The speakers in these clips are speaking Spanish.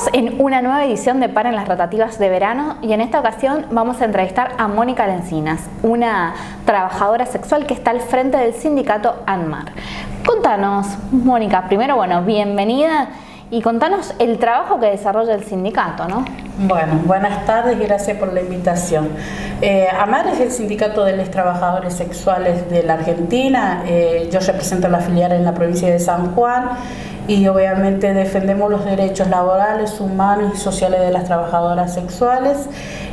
Estamos en una nueva edición de Paren las rotativas de verano y en esta ocasión vamos a entrevistar a Mónica Lencinas, una trabajadora sexual que está al frente del sindicato ANMAR. Contanos, Mónica, primero, bienvenida y contanos el trabajo que desarrolla el sindicato, ¿no? Bueno, buenas tardes y gracias por la invitación. ANMAR es el sindicato de los trabajadores sexuales de la Argentina. Yo represento la filial en la provincia de San Juan y obviamente defendemos los derechos laborales, humanos y sociales de las trabajadoras sexuales,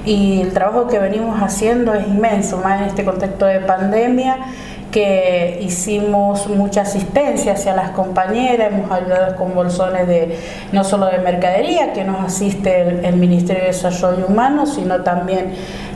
y el trabajo que venimos haciendo es inmenso, más en este contexto de pandemia, que hicimos mucha asistencia hacia las compañeras, hemos ayudado con bolsones no solo de mercadería, que nos asiste el Ministerio de Desarrollo Humano, sino también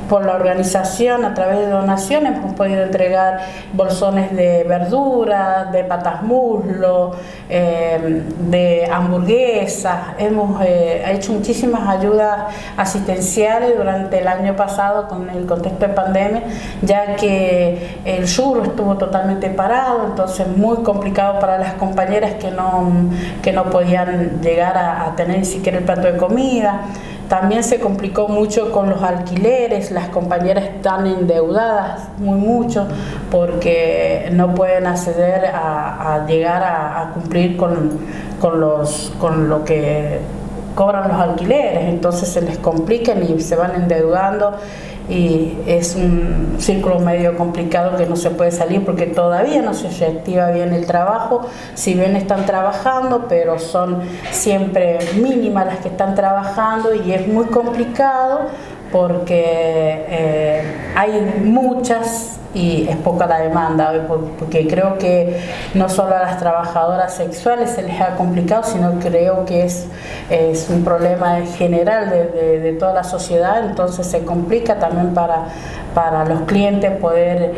por la organización a través de donaciones hemos podido entregar bolsones de verduras, de patas muslo, de hamburguesas. Hemos hecho muchísimas ayudas asistenciales durante el año pasado con el contexto de pandemia, ya que el sur estuvo totalmente parado, entonces muy complicado para las compañeras que no podían llegar a tener ni siquiera el plato de comida. También se complicó mucho con los alquileres, las compañeras están endeudadas mucho porque no pueden acceder a llegar a cumplir con lo que cobran los alquileres, entonces se les complican y se van endeudando y es un círculo medio complicado que no se puede salir porque todavía no se reactiva bien el trabajo, si bien están trabajando, pero son siempre mínimas las que están trabajando y es muy complicado porque hay muchas y es poca la demanda, porque creo que no solo a las trabajadoras sexuales se les ha complicado, sino creo que es un problema general de toda la sociedad, entonces se complica también para los clientes poder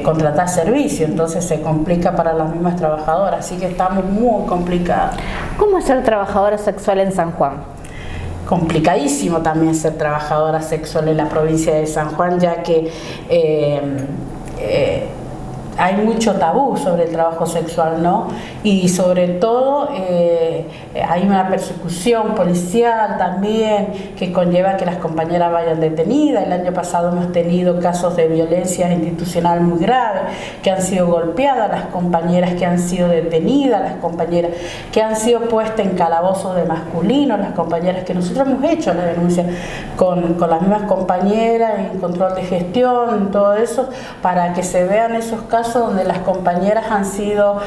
contratar servicios, entonces se complica para las mismas trabajadoras, así que estamos muy complicados. ¿Cómo es ser trabajadora sexual en San Juan? Complicadísimo también ser trabajadora sexual en la provincia de San Juan, ya que hay mucho tabú sobre el trabajo sexual, ¿no? Y sobre todo hay una persecución policial también que conlleva que las compañeras vayan detenidas. El año pasado hemos tenido casos de violencia institucional muy graves, que han sido golpeadas, las compañeras que han sido detenidas, las compañeras que han sido puestas en calabozos de masculinos, las compañeras que nosotros hemos hecho la denuncia con las mismas compañeras en control de gestión, todo eso, para que se vean esos casos donde las compañeras han sido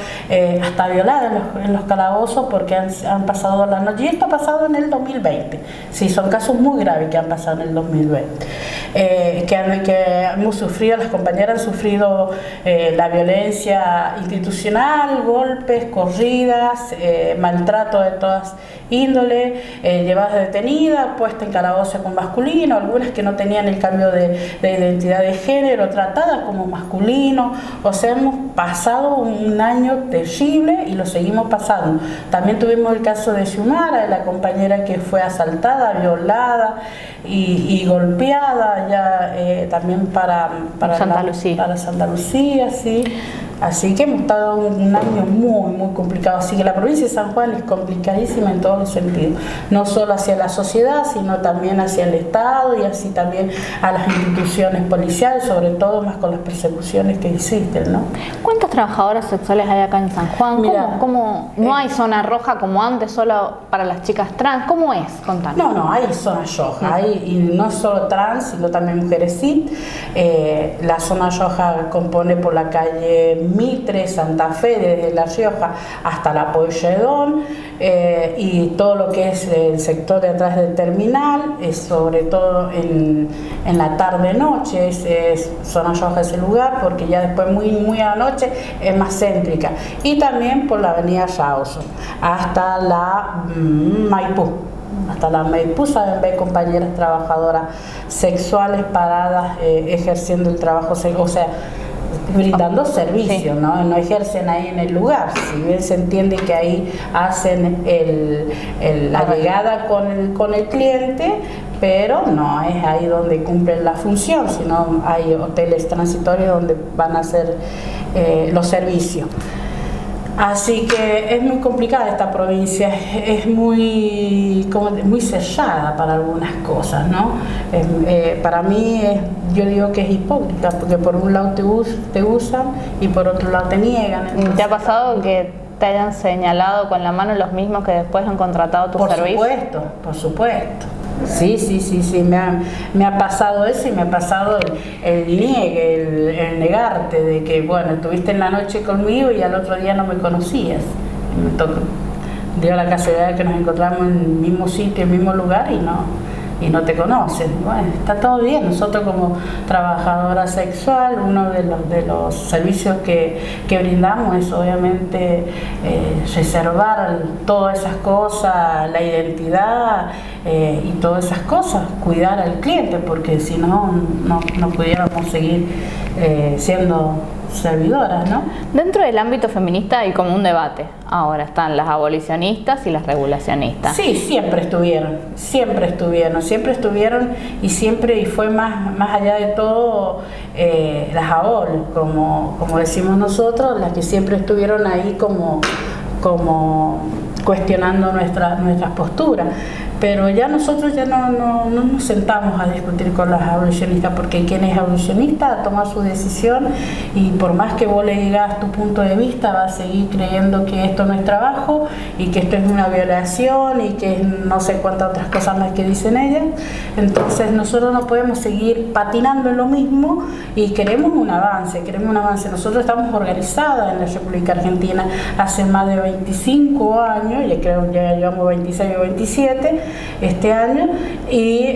hasta violadas en los calabozos porque han pasado la noche, y esto ha pasado en el 2020, sí, son casos muy graves que han pasado en el 2020, que hemos sufrido, las compañeras han sufrido la violencia institucional, golpes, corridas, maltrato de todas índoles, llevadas detenidas, puestas en calabozo con masculino, algunas que no tenían el cambio de identidad de género, tratadas como masculino. O sea, hemos pasado un año terrible y lo seguimos pasando. También tuvimos el caso de Xiomara, de la compañera que fue asaltada, violada y golpeada ya también para Santa Lucía, sí. Así que hemos estado un año muy complicado, así que la provincia de San Juan es complicadísima en todos los sentidos, no solo hacia la sociedad, sino también hacia el Estado y así también a las instituciones policiales, sobre todo más con las persecuciones que existen, ¿no? ¿Cuántas trabajadoras sexuales hay acá en San Juan? Mira, ¿Cómo no hay zona roja como antes, solo para las chicas trans? ¿Cómo es? Contanos. No, hay zona roja, y no solo trans, sino también mujeres cis. La zona roja compone por la calle Mitre, Santa Fe, desde La Rioja hasta la Pueyrredón, y todo lo que es el sector de atrás del terminal, sobre todo en la tarde-noche, es zona roja ese lugar, porque ya después muy a la noche es más céntrica, y también por la avenida Rawson hasta la Maipú. Hasta la Maipú saben ver compañeras trabajadoras sexuales paradas ejerciendo el trabajo sexual, o sea, brindando servicio, sí. No ejercen ahí en el lugar, si bien se entiende que ahí hacen la llegada con el cliente, pero no es ahí donde cumplen la función, sino hay hoteles transitorios donde van a hacer los servicios. Así que es muy complicada esta provincia, es muy sellada para algunas cosas, ¿no? Para mí, yo digo que es hipócrita, porque por un lado te usan y por otro lado te niegan. Entonces, ¿te ha pasado que te hayan señalado con la mano los mismos que después han contratado tu servicio? Por supuesto. Sí, me ha pasado eso y me ha pasado el niegue, el negarte de que, bueno, estuviste en la noche conmigo y al otro día no me conocías. Y me tocó, dio la casualidad de que nos encontramos en el mismo sitio, en el mismo lugar y no te conocen. Bueno, está todo bien. Nosotros como trabajadora sexual, uno de los servicios que brindamos es obviamente reservar todas esas cosas, la identidad y todas esas cosas, cuidar al cliente, porque si no pudiéramos seguir siendo servidoras, ¿no? Dentro del ámbito feminista hay como un debate. Ahora están las abolicionistas y las regulacionistas. Sí, siempre estuvieron y fue más allá de todo las abol, como decimos nosotros, las que siempre estuvieron ahí como cuestionando nuestras posturas. Pero ya nosotros ya no nos sentamos a discutir con las abolicionistas, porque quien es abolicionista toma su decisión y por más que vos le digas tu punto de vista, va a seguir creyendo que esto no es trabajo y que esto es una violación y que no sé cuántas otras cosas más que dicen ellas. Entonces nosotros no podemos seguir patinando en lo mismo y queremos un avance. Nosotros estamos organizadas en la República Argentina hace más de 25 años, ya creo que ya llevamos 26 o 27 este año, y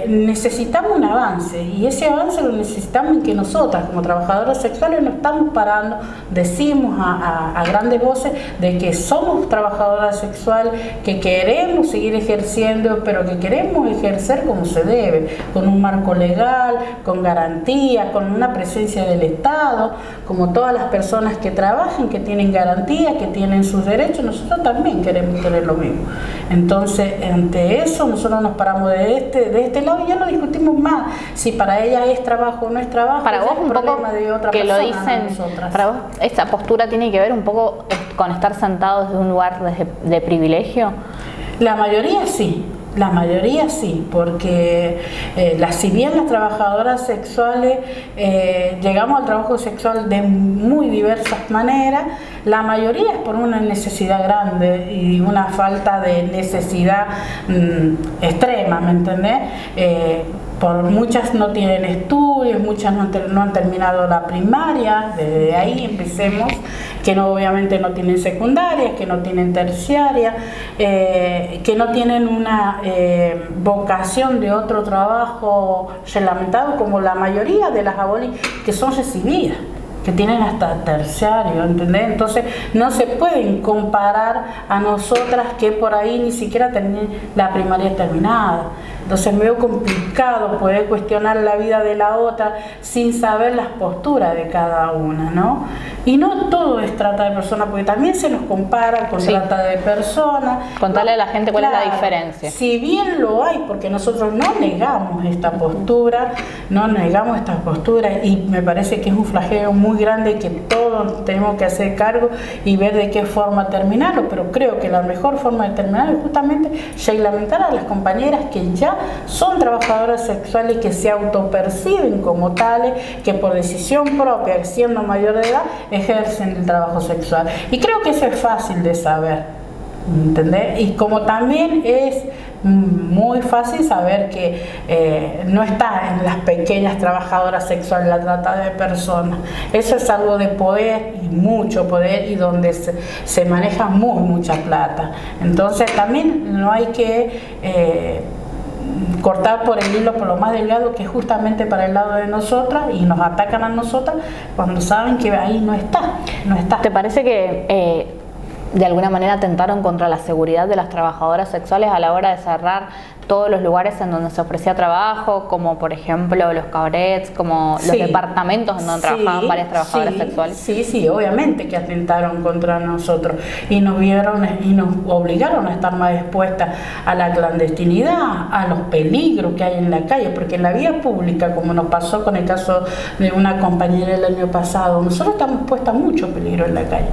necesitamos un avance, y ese avance lo necesitamos en que nosotras como trabajadoras sexuales no estamos parando, decimos a grandes voces de que somos trabajadoras sexuales, que queremos seguir ejerciendo, pero que queremos ejercer como se debe, con un marco legal, con garantías, con una presencia del Estado, como todas las personas que trabajan, que tienen garantías, que tienen sus derechos. Nosotros también queremos tener lo mismo. Entonces, ante eso nosotros nos paramos de este lado y ya no discutimos más si para ella es trabajo o no es trabajo. Para vos un poco de otra que persona, lo dicen, para vos esta postura tiene que ver un poco con estar sentados desde un lugar de privilegio. La mayoría sí, porque si bien las trabajadoras sexuales llegamos al trabajo sexual de muy diversas maneras, la mayoría es por una necesidad grande y una falta de necesidad extrema, ¿me entendés? Por muchas no tienen estudios, muchas no han terminado la primaria, desde ahí empecemos, que obviamente no tienen secundaria, que no tienen terciaria, que no tienen una vocación de otro trabajo reglamentado, como la mayoría de las abolis que son recibidas, que tienen hasta terciario, ¿entendés? Entonces no se pueden comparar a nosotras que por ahí ni siquiera tienen la primaria terminada. Entonces me veo complicado poder cuestionar la vida de la otra sin saber las posturas de cada una, ¿no? Y no todo es trata de personas, porque también se nos compara con trata de personas. Contarle a la gente cuál es la diferencia. Si bien lo hay, porque nosotros no negamos esta postura, y me parece que es un flagelo muy grande que todos tenemos que hacer cargo y ver de qué forma terminarlo, pero creo que la mejor forma de terminarlo es justamente reglamentar a las compañeras que ya son trabajadoras sexuales, que se autoperciben como tales, que por decisión propia, siendo mayor de edad, ejercen el trabajo sexual. Y creo que eso es fácil de saber, ¿entendés? Y como también es muy fácil saber que no está en las pequeñas trabajadoras sexuales la trata de personas. Eso es algo de poder, y mucho poder, y donde se maneja mucha plata. Entonces también no hay que cortar por el hilo, por lo más delgado, que es justamente para el lado de nosotras, y nos atacan a nosotras cuando saben que ahí no está. ¿Te parece que de alguna manera atentaron contra la seguridad de las trabajadoras sexuales a la hora de cerrar todos los lugares en donde se ofrecía trabajo, como por ejemplo los cabarets, como los departamentos en donde trabajaban varias trabajadoras sexuales? Sí, obviamente que atentaron contra nosotros y nos vieron y nos obligaron a estar más expuestas a la clandestinidad, a los peligros que hay en la calle, porque en la vía pública, como nos pasó con el caso de una compañera el año pasado, nosotros estamos expuestas a mucho peligro en la calle,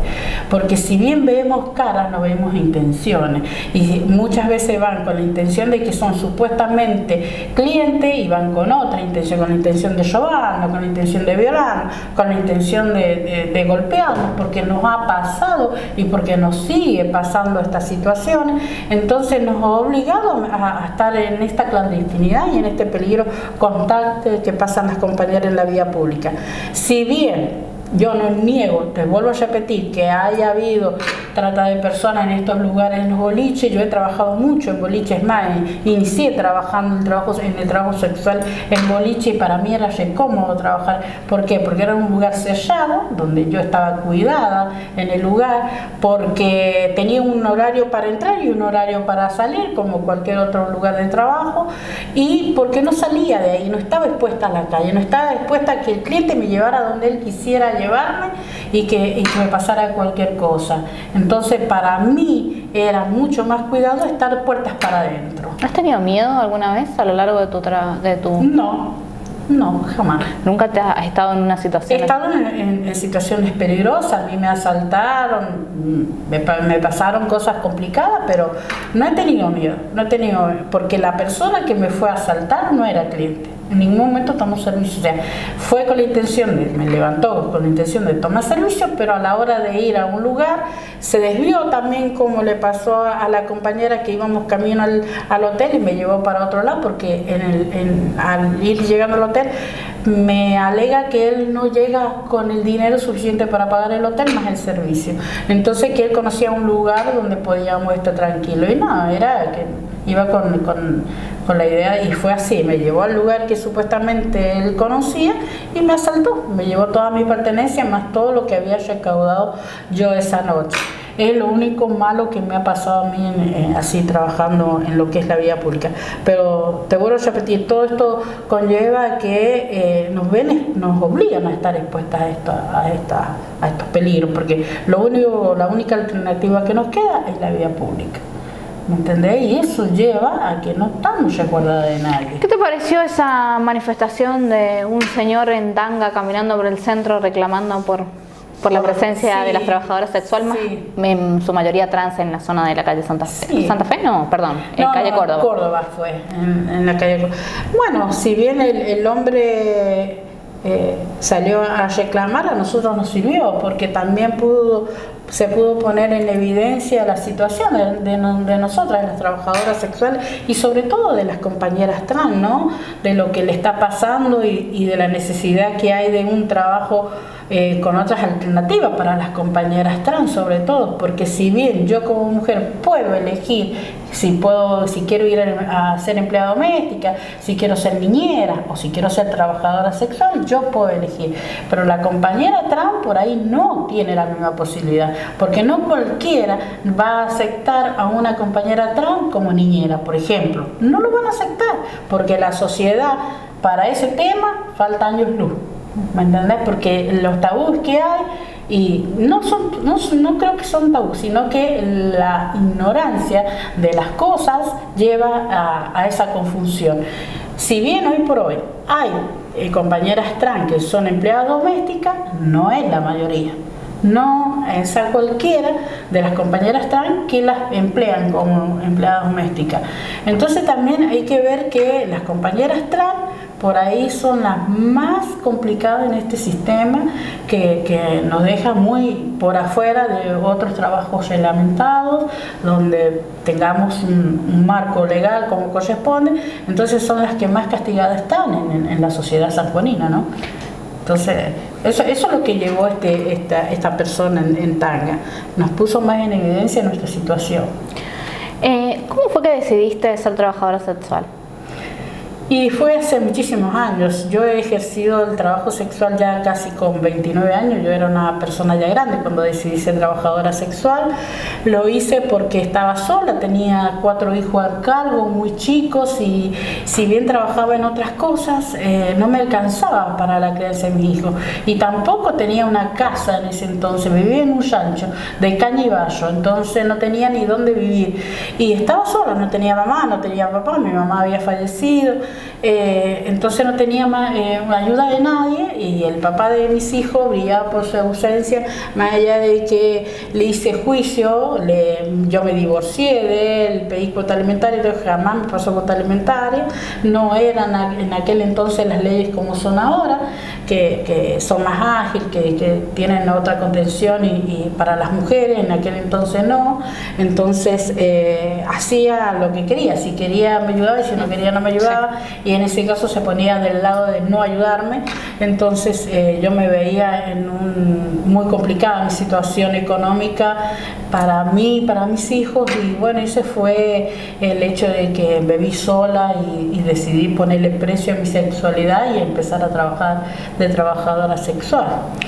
porque si bien vemos caras, no vemos intenciones, y muchas veces van con la intención de que son supuestamente clientes y van con otra intención, con la intención de robarnos, con la intención de violarnos, con la intención de golpearnos, porque nos ha pasado y porque nos sigue pasando estas situaciones. Entonces nos ha obligado a estar en esta clandestinidad y en este peligro constante que pasan las compañeras en la vía pública. Si bien yo no niego, te vuelvo a repetir, que haya habido trata de personas en estos lugares, en los boliches. Yo he trabajado mucho en boliches, más inicié trabajando en el trabajo sexual en boliche, y para mí era re cómodo trabajar. ¿Por qué? Porque era un lugar sellado, donde yo estaba cuidada en el lugar, porque tenía un horario para entrar y un horario para salir, como cualquier otro lugar de trabajo, y porque no salía de ahí, no estaba expuesta a la calle, no estaba expuesta a que el cliente me llevara donde él quisiera llevarme y que me pasara cualquier cosa. Entonces para mí era mucho más cuidado estar puertas para adentro. ¿Has tenido miedo alguna vez a lo largo de tu... No, jamás. ¿Nunca te has estado en una situación? He estado en situaciones peligrosas, a mí me asaltaron, me pasaron cosas complicadas, pero no he tenido miedo, porque la persona que me fue a asaltar no era cliente. En ningún momento tomó servicio, o sea, fue con la intención me levantó con la intención de tomar servicio, pero a la hora de ir a un lugar se desvió también, como le pasó a la compañera, que íbamos camino al hotel y me llevó para otro lado, porque al ir llegando al hotel me alega que él no llega con el dinero suficiente para pagar el hotel más el servicio. Entonces que él conocía un lugar donde podíamos estar tranquilos, y no, era que iba con la idea, y fue así, me llevó al lugar que supuestamente él conocía y me asaltó, me llevó todas mis pertenencias más todo lo que había recaudado yo esa noche. Es lo único malo que me ha pasado a mí así trabajando en lo que es la vía pública. Pero te vuelvo a repetir, todo esto conlleva que nos obligan a estar expuestas a estos peligros, porque la única alternativa que nos queda es la vía pública. ¿Me entendés? Y eso lleva a que no estamos recordadas de nadie. ¿Qué te pareció esa manifestación de un señor en tanga caminando por el centro reclamando por la presencia de las trabajadoras sexuales, en su mayoría trans, en la zona de la calle Santa Fe? ¿Santa Fe? No, perdón, en calle Córdoba. Córdoba fue, en la calle Córdoba. Bueno, si bien el hombre salió a reclamar, a nosotros nos sirvió, porque también se pudo poner en evidencia la situación de nosotras, de las trabajadoras sexuales, y sobre todo de las compañeras trans, ¿no? De lo que le está pasando y de la necesidad que hay de un trabajo con otras alternativas para las compañeras trans, sobre todo, porque si bien yo como mujer puedo elegir si quiero ir a ser empleada doméstica, si quiero ser niñera o si quiero ser trabajadora sexual, yo puedo elegir, pero la compañera trans por ahí no tiene la misma posibilidad, porque no cualquiera va a aceptar a una compañera trans como niñera, por ejemplo. No lo van a aceptar, porque la sociedad para ese tema falta años luz. ¿Me entendés? Porque los tabús que hay, y no creo que son tabús, sino que la ignorancia de las cosas lleva a esa confusión. Si bien hoy por hoy hay compañeras trans que son empleadas domésticas, no es la mayoría. No es a cualquiera de las compañeras trans que las emplean como empleadas domésticas. Entonces también hay que ver que las compañeras trans por ahí son las más complicadas en este sistema, que nos deja muy por afuera de otros trabajos reglamentados, donde tengamos un marco legal como corresponde. Entonces son las que más castigadas están en la sociedad sanjuanina, ¿no? Entonces, eso es lo que llevó esta persona en tanga. Nos puso más en evidencia nuestra situación. ¿Cómo fue que decidiste ser trabajadora sexual? Y fue hace muchísimos años. Yo he ejercido el trabajo sexual ya casi con 29 años. Yo era una persona ya grande cuando decidí ser trabajadora sexual. Lo hice porque estaba sola, tenía 4 hijos a cargo, muy chicos, y si bien trabajaba en otras cosas, no me alcanzaba para la crianza de mis hijos. Y tampoco tenía una casa en ese entonces. Vivía en un rancho de caña y vallo, entonces no tenía ni dónde vivir. Y estaba sola, no tenía mamá, no tenía papá, mi mamá había fallecido. Entonces no tenía más, ayuda de nadie, y el papá de mis hijos brillaba por su ausencia, más allá de que le hice juicio, yo me divorcié de él, pedí cuota alimentaria, entonces jamás me pasó cuota alimentaria. No eran en aquel entonces las leyes como son ahora, que son más ágiles, que tienen otra contención y para las mujeres, en aquel entonces no. Entonces hacía lo que quería, si quería me ayudaba y si no quería no me ayudaba, y en ese caso se ponía del lado de no ayudarme. Entonces yo me veía muy complicada mi situación económica para mí, para mis hijos, y bueno, ese fue el hecho de que me vi sola y decidí ponerle precio a mi sexualidad y empezar a trabajar de trabajadora sexual.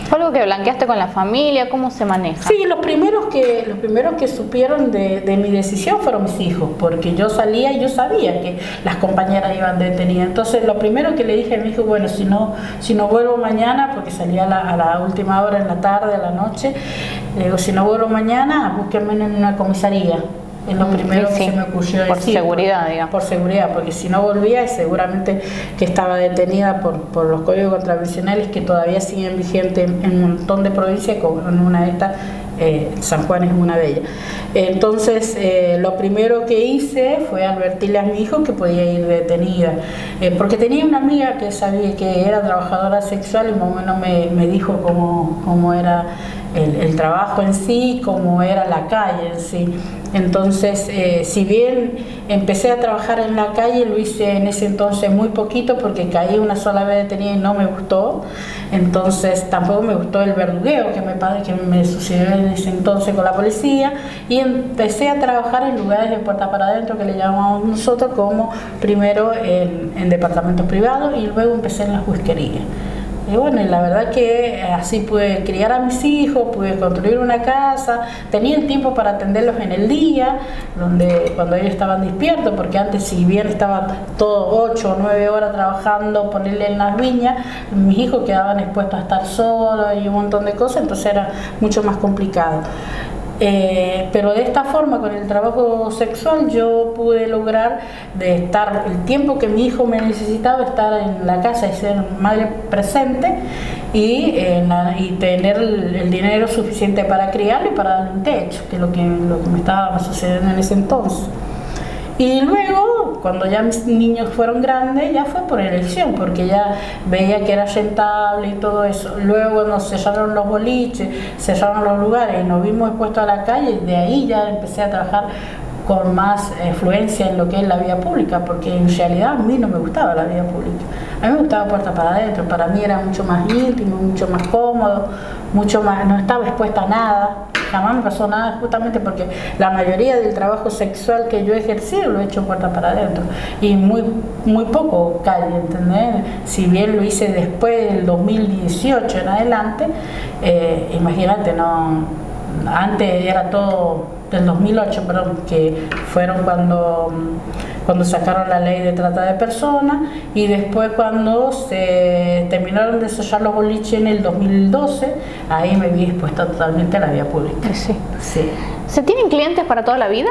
¿Fue algo que blanqueaste con la familia? ¿Cómo se maneja? Sí, los primeros que supieron de mi decisión fueron mis hijos, porque yo salía y yo sabía que las compañeras iban detenidas. Entonces lo primero que le dije a mi hijo, bueno, si no vuelvo mañana, porque salía a la última hora, en la tarde, a la noche, le digo, si no vuelvo mañana, búsquenme en una comisaría. Es lo primero que se me ocurrió decir. Por seguridad, digamos. Por seguridad, porque si no volvía, seguramente que estaba detenida por los códigos contravencionales que todavía siguen vigentes en un montón de provincias, como en una de estas, San Juan es una de ellas. Entonces, lo primero que hice fue advertirle a mi hijo que podía ir detenida, porque tenía una amiga que sabía que era trabajadora sexual y más o menos me dijo cómo era el trabajo en sí, cómo era la calle en sí. Entonces, si bien empecé a trabajar en la calle, lo hice en ese entonces muy poquito porque caí una sola vez detenida y no me gustó. Entonces tampoco me gustó el verdugueo que me sucedió en ese entonces con la policía, y empecé a trabajar en lugares de puerta para adentro, que le llamamos nosotros, como primero en departamentos privados, y luego empecé en las whiskerías. Y bueno, y la verdad que así pude criar a mis hijos, pude construir una casa, tenía el tiempo para atenderlos en el día, cuando ellos estaban despiertos, porque antes, si bien estaba todo 8 o 9 horas trabajando, ponerle en las viñas, mis hijos quedaban expuestos a estar solos y un montón de cosas, entonces era mucho más complicado. Pero de esta forma, con el trabajo sexual, yo pude lograr de estar el tiempo que mi hijo me necesitaba, estar en la casa y ser madre presente, y tener el dinero suficiente para criarlo y para darle un techo, que es lo que me estaba sucediendo en ese entonces. Y luego, cuando ya mis niños fueron grandes, ya fue por elección, porque ya veía que era rentable y todo eso. Luego nos cerraron los boliches, cerraron los lugares y nos vimos expuestos a la calle, y de ahí ya empecé a trabajar con más fluencia en lo que es la vía pública, porque en realidad a mí no me gustaba la vía pública. A mí me gustaba puertas para adentro, para mí era mucho más íntimo, mucho más cómodo, mucho más, no estaba expuesta a nada, jamás me pasó nada, justamente porque la mayoría del trabajo sexual que yo he ejercido lo he hecho puertas para adentro, y muy poco calle, ¿entendés? Si bien lo hice después del 2018 en adelante, imagínate, no, antes era todo del 2008, perdón, que fueron cuando sacaron la ley de trata de personas, y después cuando se terminaron de cerrar los boliches en el 2012, ahí me vi expuesta totalmente a la vía pública. Sí. Sí. ¿Se tienen clientes para toda la vida?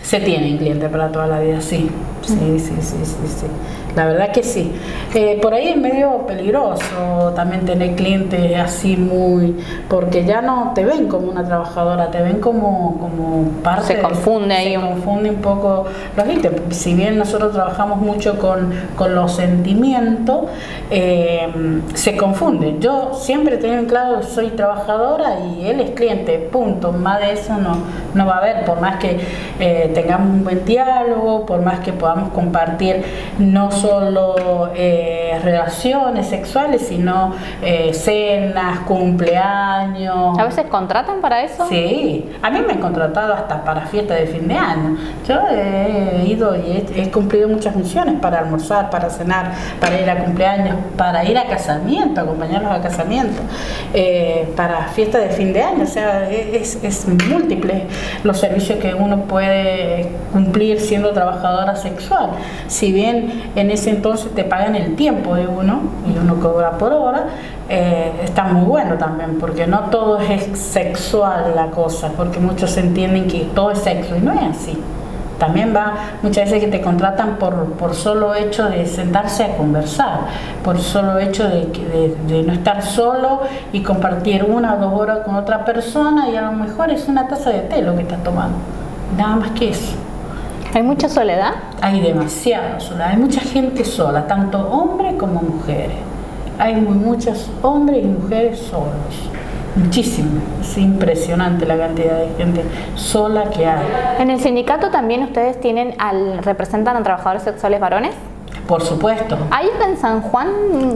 Se tienen clientes para toda la vida, sí. Sí. La verdad que sí. Por ahí es medio peligroso también tener clientes así porque ya no te ven como una trabajadora, te ven como parte. Se confunde ahí. Se confunde un poco los clientes. Si bien nosotros trabajamos mucho con los sentimientos, se confunden. Yo siempre he tenido en claro que soy trabajadora y él es cliente, punto. Más de eso no va a haber, por más que tengamos un buen diálogo, por más que podamos compartir no solo relaciones sexuales, sino cenas, cumpleaños. ¿A veces contratan para eso? Sí, a mí me han contratado hasta para fiestas de fin de año. Yo he ido y he cumplido muchas funciones para almorzar, para cenar, para ir a cumpleaños, para ir a casamiento, acompañarlos a casamiento, para fiestas de fin de año. O sea, es múltiple los servicios que uno puede cumplir siendo trabajadora sexual. Si bien en ese entonces te pagan el tiempo de uno y uno cobra por hora, está muy bueno también, porque no todo es sexual la cosa, porque muchos entienden que todo es sexo y no es así. También va muchas veces que te contratan por solo hecho de sentarse a conversar, por solo hecho de no estar solo y compartir 1 o 2 horas con otra persona, y a lo mejor es una taza de té lo que estás tomando, nada más que eso. ¿Hay mucha soledad? Hay demasiada soledad, hay mucha gente sola, tanto hombres como mujeres. Hay muchos hombres y mujeres solos. Muchísimo, es impresionante la cantidad de gente sola que hay. ¿En el sindicato también ustedes representan a trabajadores sexuales varones? Por supuesto. Ahí en San Juan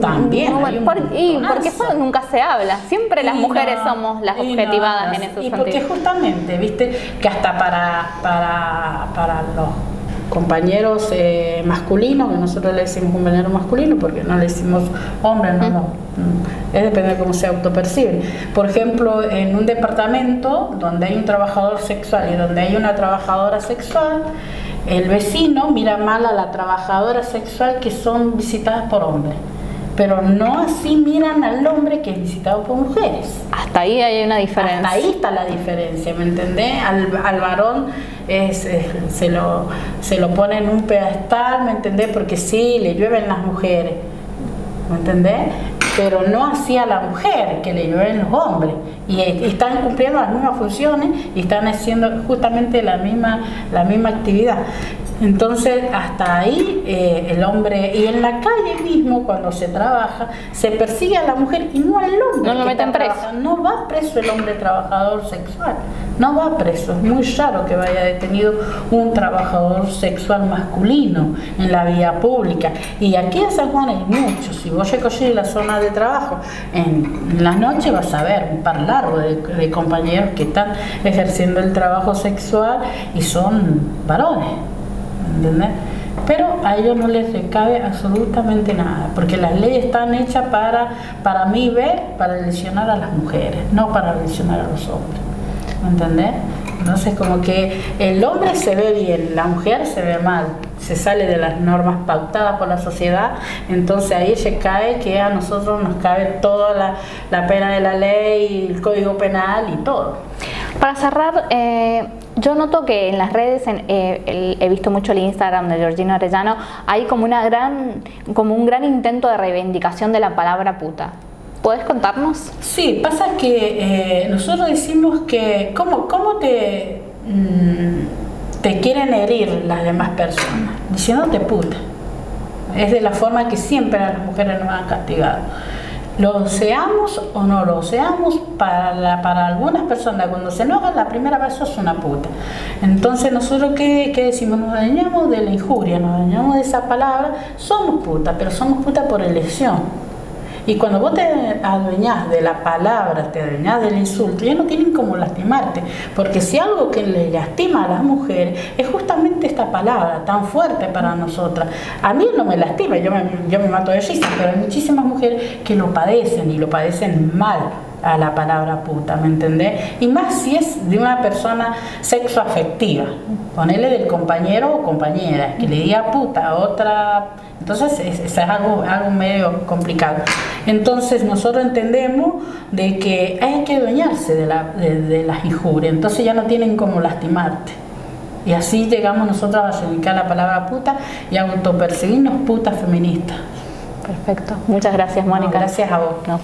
también. Porque eso nunca se habla. Siempre las mujeres somos las objetivadas en esos sentidos. Porque justamente, viste, que hasta para los compañeros masculinos, que nosotros le decimos compañero masculino porque no le decimos hombre, es depende de cómo se autoperciben. Por ejemplo, en un departamento donde hay un trabajador sexual y donde hay una trabajadora sexual, el vecino mira mal a la trabajadora sexual que son visitadas por hombres, pero no así miran al hombre que es visitado por mujeres. Hasta ahí hay una diferencia. Hasta ahí está la diferencia, ¿me entendés? Al varón se lo pone en un pedestal, ¿me entendés? Porque sí, le llueven las mujeres, ¿me entendés? Pero no así a la mujer, que le llueven los hombres. Y están cumpliendo las mismas funciones y están haciendo justamente la misma actividad. Entonces, hasta ahí el hombre, y en la calle mismo, cuando se trabaja, se persigue a la mujer y no al hombre. No lo meten preso. No va preso el hombre trabajador sexual, no va preso. Es muy raro que vaya detenido un trabajador sexual masculino en la vía pública. Y aquí en San Juan hay muchos. Si vos recorres la zona de trabajo, en las noches vas a ver un par largo de compañeros que están ejerciendo el trabajo sexual y son varones. ¿Entendés? Pero a ellos no les recabe absolutamente nada, porque las leyes están hechas para mí para lesionar a las mujeres, no para lesionar a los hombres. ¿Me entendés? Entonces, como que el hombre se ve bien, la mujer se ve mal, se sale de las normas pautadas por la sociedad. Entonces ahí se cae que a nosotros nos cabe toda la pena de la ley, el código penal y todo. Para cerrar, yo noto que en las redes, he visto mucho el Instagram de Georgina Arellano, hay como un gran intento de reivindicación de la palabra puta. ¿Podés contarnos? Sí, pasa que nosotros decimos que ¿cómo te quieren herir las demás personas? Diciéndote puta. Es de la forma que siempre a las mujeres nos han castigado. Lo seamos o no lo seamos, para algunas personas cuando se enojan la primera vez sos una puta. Entonces nosotros ¿qué decimos? Nos dañamos de la injuria, nos dañamos de esa palabra, somos putas, pero somos putas por elección. Y cuando vos te adueñás de la palabra, te adueñás del insulto, ya no tienen cómo lastimarte, porque si algo que le lastima a las mujeres es justamente esta palabra tan fuerte para nosotras. A mí no me lastima, yo me mato de risa, pero hay muchísimas mujeres que lo padecen y lo padecen mal a la palabra puta, ¿me entendés? Y más si es de una persona sexoafectiva, ponerle del compañero o compañera, que le diga puta a otra, entonces es algo medio complicado. Entonces nosotros entendemos de que hay que adueñarse de las injurias, entonces ya no tienen cómo lastimarte. Y así llegamos nosotros a reivindicar la palabra puta y a autopercibirnos putas feministas. Perfecto. Muchas gracias, Mónica. No, gracias a vos. No.